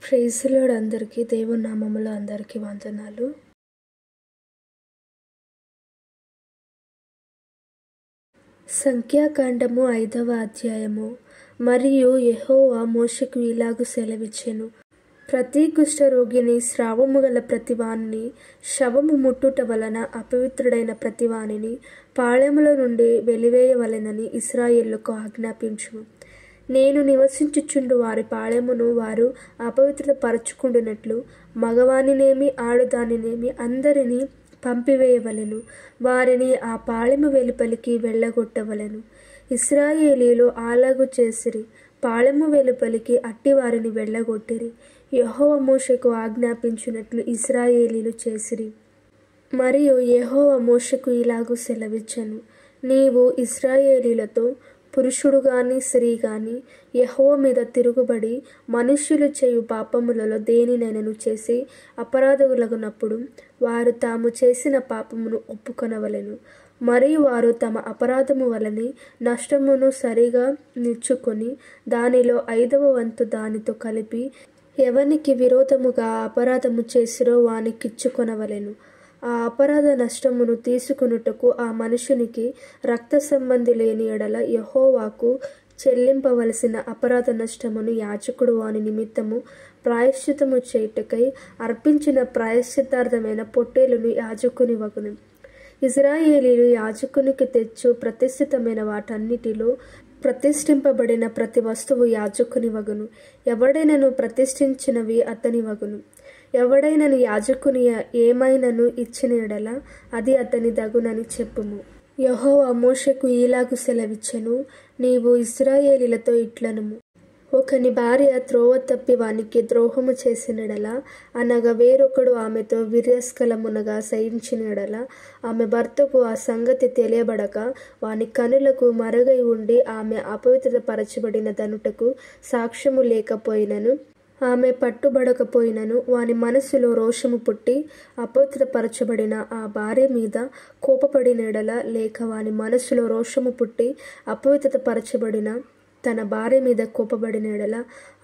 Praise the lord అందరికీ దేవుని నామములో అందరికీ వందనాలు. సంఖ్యాకాండము 5వ అధ్యాయము. మరియు యెహోవా మోషేకు ఇలాగు సెలవిచ్చెను, ప్రతి కుష్ఠరోగిని, స్రావము గల ప్రతివానిని, శవము ముట్టుట వలన అపవిత్రుడైన ప్రతివానిని పాళెములో నుండి వెలివేయవలెనని ఇశ్రాయేలుకు ఆజ్ఞాపించుము. నేను నివసించుచుండు వారి పాళెమును వారు అపవిత్రత పరచుకుండునట్లు మగవానినేమి ఆడదానినేమి అందరినీ పంపివేయవలెను. వారిని ఆ పాళెము వెలుపలికి వెళ్ళగొట్టవలెను. ఇశ్రాయేలీయులు అలాగు చేసిరి. పాళెము వెలుపలికి అట్టివారిని వెళ్ళగొట్టిరి. యెహోవా మోషేకు ఆజ్ఞాపించినట్లు ఇశ్రాయేలీయులు చేసిరి. మరియు యెహోవా మోషేకు ఇలాగు సెలవిచ్చెను, నీవు ఇశ్రాయేలీయులతో, పురుషుడు గాని స్త్రీ గాని యెహోవా మీద తిరుగుబడి మనుష్యులు చేయు పాపములలో దేనినైనను చేసి అపరాధులగునప్పుడు వారు తాము చేసిన పాపమును ఒప్పుకొనవలెను. మరియు వారు తమ అపరాధము వలనే నష్టమును సరిగా నిచ్చుకొని దానిలో 5వ వంతు దానితో కలిపి ఎవనికి విరోధముగా అపరాధము చేసిరో వానికిచ్చుకొనవలెను. ఆ అపరాధ నష్టమును తీసుకొనుటకు ఆ మనుషునికి రక్త సంబంధి లేని ఎడల యెహోవాకు చెల్లింపవలసిన అపరాధ నష్టమును యాజకుడు వాని నిమిత్తము ప్రాయశ్చిత్తము చేయుటకై అర్పించిన ప్రాయశ్చిత్తార్థమైన పొట్టేలును యాజకుని వగును. ఇశ్రాయేలీయులు యాజకునికి తెచ్చు ప్రతిష్ఠితమైన వాటన్నిటిలో ప్రతిష్ఠింపబడిన ప్రతి వస్తువు యాజకుని వగును. ఎవడైనను ప్రతిష్ఠించినవి అతని వగును. ఎవడైనను యాజకుని ఏమైనను ఇచ్చిన ఎడల అది అతని దగునని చెప్పుము. యెహోవా మోషేకు ఈలాగు సెలవిచ్చెను, నీవు ఇశ్రాయేలీయులతో ఇట్లనుము, ఒకని భార్య త్రోవ తప్పి వానికి ద్రోహము చేసినడల, అనగా వేరొకడు ఆమెతో వీర్యస్ఖలమునగా శయించినడల, ఆమె భర్తకు ఆ సంగతి తెలియబడక వాని కనులకు మరుగై ఉండి ఆమె అపవిత్రత పరచబడిన దనుటకు సాక్ష్యము లేకపోయినను, ఆమె పట్టుబడకపోయినను వాని మనస్సులో రోషము పుట్టి అపవిత్ర పరచబడిన ఆ భార్య మీద కోపపడినడల, లేక వాని మనస్సులో రోషము పుట్టి అపవిత్రత పరచబడిన తన భార్య మీద కోపబడినడల,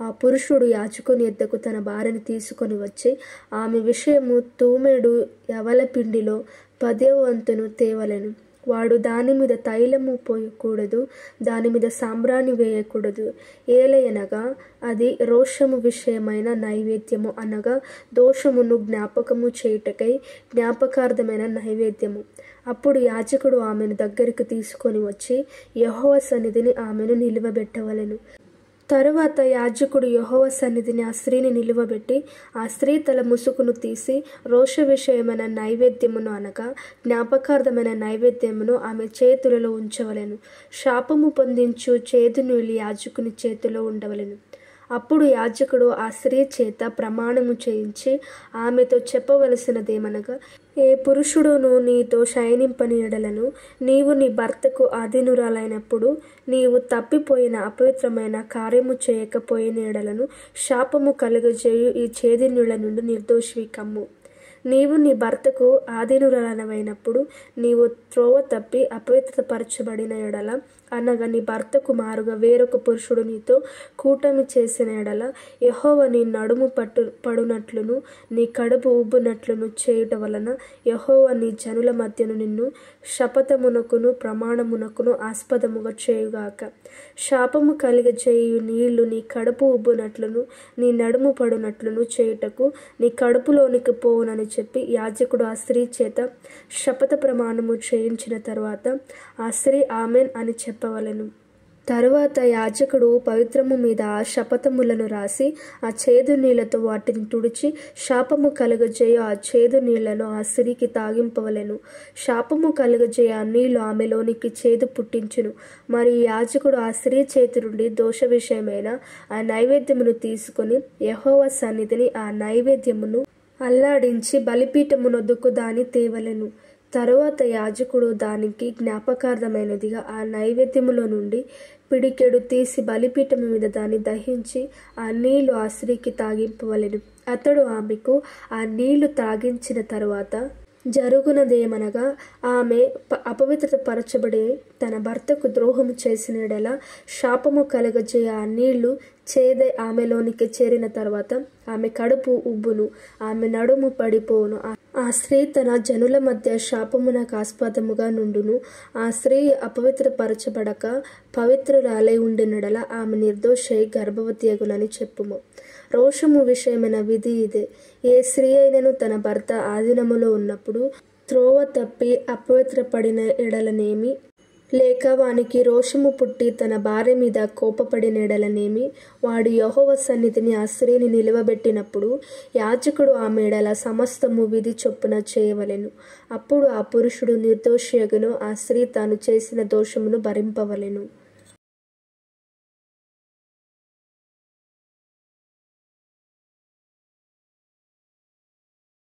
ఆ పురుషుడు యాజకుని యొద్దకు తన భార్యను తీసుకొని వచ్చి ఆమె విషయము తూమెడు యవల పిండిలో 10వ వంతును తేవలెను. వాడు దాని మీద తైలము పోయకూడదు, దాని మీద సాంబ్రాణి వేయకూడదు. ఏలయనగా అది రోషము విషయమైన నైవేద్యము, అనగా దోషమును జ్ఞాపకము చేయుటకై జ్ఞాపకార్థమైన నైవేద్యము. అప్పుడు యాజకుడు ఆమెను దగ్గరికి తీసుకొని వచ్చి యెహోవా సన్నిధిని ఆమెను నిలువబెట్టవలెను. తరువాత యాజకుడు యెహోవా సన్నిధిని ఆ స్త్రీని నిలువబెట్టి ఆ స్త్రీ తల ముసుకును తీసి రోష విషయమైన నైవేద్యమును, అనగా జ్ఞాపకార్థమైన నైవేద్యమును ఆమె చేతులలో ఉంచవలెను. శాపము పొందించు చేదు నీళ్ళు యాజకుని చేతిలో ఉండవలెను. అప్పుడు యాజకుడు ఆ స్త్రీ చేత ప్రమాణము చేయించి ఆమెతో చెప్పవలసినదేమనగా, ఏ పురుషుడును నీతో శయనింపని ఎడలను నీవు నీ భర్తకు అధీనురాలైనప్పుడు నీవు తప్పిపోయిన అపవిత్రమైన కార్యము చేయకపోయిన ఎడలను శాపము కలుగజేయు ఈ చేదినీళ్ల నుండి నిర్దోషివి కమ్ము. నీవు నీ భర్తకు ఆధీనురాలైనప్పుడు నీవు త్రోవ తప్పి అపవిత్రత పరచబడిన ఎడల, అనగా నీ భర్తకు మారుగా వేరొక పురుషుడు నీతో కూటమి చేసిన ఎడల, యెహోవా నీ నడుము పడునట్లును నీ కడుపు ఉబ్బునట్లును చేయుట వలన యెహోవా నీ జనుల మధ్యను నిన్ను శపథమునకును ప్రమాణమునకును ఆస్పదముగా చేయుగాక. శాపము కలిగజేయు నీళ్లు నీ కడుపు ఉబ్బునట్లును నీ నడుము పడునట్లును చేయుటకు నీ కడుపులోనికి పోవునని చెప్పి యాజకుడు ఆ స్త్రీ చేత శపథ ప్రమాణము చేయించిన తరువాత ఆ స్త్రీ ఆమెన్ అని చెప్పవలెను. తరువాత యాజకుడు పవిత్రము మీద ఆ శపథములను రాసి ఆ చేదు నీళ్లతో వాటిని తుడిచి శాపము కలుగజేయ ఆ చేదు నీళ్లను ఆ స్త్రీకి తాగింపవలెను. శాపము కలుగజేయ ఆ నీళ్లు ఆమెలోనికి చేదు పుట్టించును. మరియు యాజకుడు ఆ స్త్రీ చేతి నుండి దోష విషయమైన ఆ నైవేద్యమును తీసుకొని యెహోవా సన్నిధిని ఆ నైవేద్యమును అల్లాడించి బలిపీఠమునొద్దకు దాని తేవలెను. తరువాత యాజకుడు దానికి జ్ఞాపకార్థమైనదిగా ఆ నైవేద్యములో నుండి పిడికెడు తీసి బలిపీఠము మీద దాన్ని దహించి ఆ నీళ్లు ఆ స్త్రీకి తాగింపవలెను. అతడు ఆమెకు ఆ నీళ్లు తాగించిన తరువాత జరుగునదేమనగా, ఆమె అపవిత్రత పరచబడి తన భర్తకు ద్రోహము చేసిన యెడల శాపము కలుగజేయ ఆ నీళ్లు చేదై ఆమెలోనికి చేరిన తర్వాత ఆమె కడుపు ఉబ్బును, ఆమె నడుము పడిపోవును. ఆ స్త్రీ తన జనుల మధ్య శాపమునకు ఆస్పదముగా నుండును. ఆ స్త్రీ అపవిత్రపరచబడక పవిత్రురాలై ఉండినడల ఆమె నిర్దోషై గర్భవతి అగునని చెప్పుము. రోషము విషయమైన విధి ఇదే: ఏ స్త్రీ అయినను తన భర్త ఆధీనములో ఉన్నప్పుడు త్రోవ తప్పి అపవిత్రపడిన ఎడలనేమి, లేక వానికి రోషము పుట్టి తన భార్య మీద కోపపడిన ఎడలనేమి, వాడు యెహోవా సన్నిధిని ఆ స్త్రీని నిలువబెట్టినప్పుడు యాజకుడు ఆమె ఎడల సమస్తము విధి చొప్పున చేయవలెను. అప్పుడు ఆ పురుషుడు నిర్దోషియగును, ఆ స్త్రీ తాను చేసిన దోషమును భరింపవలెను.